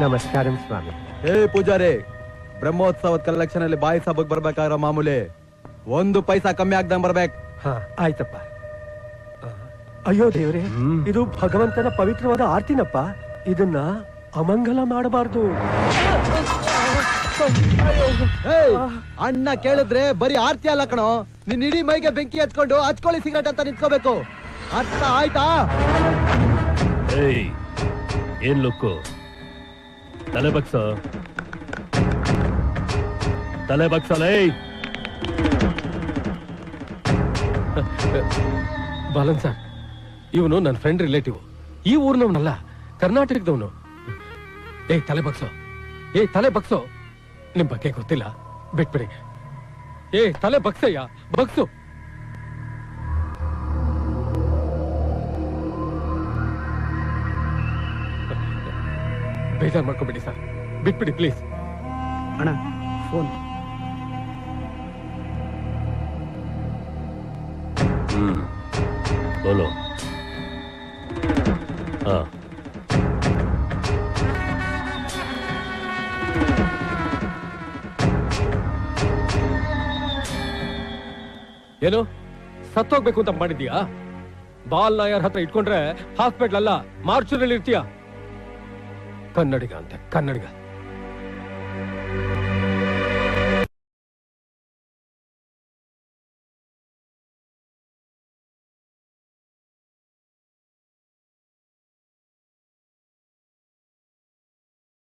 ನಮಸ್ಕಾರ ಸ್ವಾಮಿ. ಹೇ ಪೂಜಾರಿ, ಬ್ರಹ್ಮೋತ್ಸವದ ಕಲೆಕ್ಷನ್ ಅಲ್ಲಿ ಬಾಯಿ ಸಭೆಗೆ ಬರ್ಬೇಕಾಗಿರೋ ಮಾಮೂಲಿ 1 ಪೈಸಾ ಕಮ್ಮಿ ಆಗ್ದಂಗ್ ಬರ್ಬೇಕು. ಹಾ ಆಯ್ತಪ್ಪ. ಅಯ್ಯೋ ದೇವ್ರೆ, ಇದು ಭಗವಂತನ ಪವಿತ್ರವಾದ ಆರ್ತಿನಪ್ಪ, ಇದನ್ನ ಅಮಂಗಲ ಮಾಡಬಾರ್ದು. ಅಣ್ಣ ಕೇಳಿದ್ರೆ ಬರೀ ಆರ್ತಿ ಅಲ್ಲ ಕಣೋ, ನಿನ್ ಇಡೀ ಮೈಗೆ ಬೆಂಕಿ ಹಚ್ಕೊಂಡು ಹಚ್ಕೊಳ್ಳಿ ಸಿಗರೇಟ್ ಅಂತ ನಿಂತ್ಕೋಬೇಕು. ಅರ್ಥ ಆಯ್ತಾ? ಏನ್ ಲುಕ್ಕು? ತಲೆ ಬಗ್ಸ, ತಲೆ ಬಗ್ಸಲೇ. ಬಾಲನ್ ಸರ್, ಇವನು ನನ್ನ ಫ್ರೆಂಡ್ ರಿಲೇಟಿವ್, ಈ ಊರ್ನವನಲ್ಲ, ಕರ್ನಾಟಕದವನು. ತಲೆ ಬಗ್ಸೋ, ತಲೆ ಬಗ್ಸೋ. ನಿಮ್ ಬಗ್ಗೆ ಗೊತ್ತಿಲ್ಲ, ಬಿಟ್ಬಿಡಿ. ತಲೆ ಬಗ್ಸಯ್ಯ, ಬಗ್ಸು. ಬೇಜಾರ್ ಮಾಡ್ಕೊಬೇಡಿ ಸರ್, ಬಿಟ್ಬಿಡಿ ಪ್ಲೀಸ್. ಅಣ್ಣ ಫೋನ್. बोलो. हाँ ಏನು ಸತ್ತೋಗ್ಬೇಕು ಅಂತ ಮಾಡಿದ್ಯಾ? ಬಾಲ್ನ ಯಾರ ಹತ್ರ ಇಟ್ಕೊಂಡ್ರೆ ಹಾಸ್ಪಿಟಲ್ ಅಲ್ಲ ಮಾರ್ಚುರಿಯಲ್ಲಿ ಇರ್ತೀಯ. ಕನ್ನಡಿಗ ಅಂತೆ, ಕನ್ನಡಿಗ.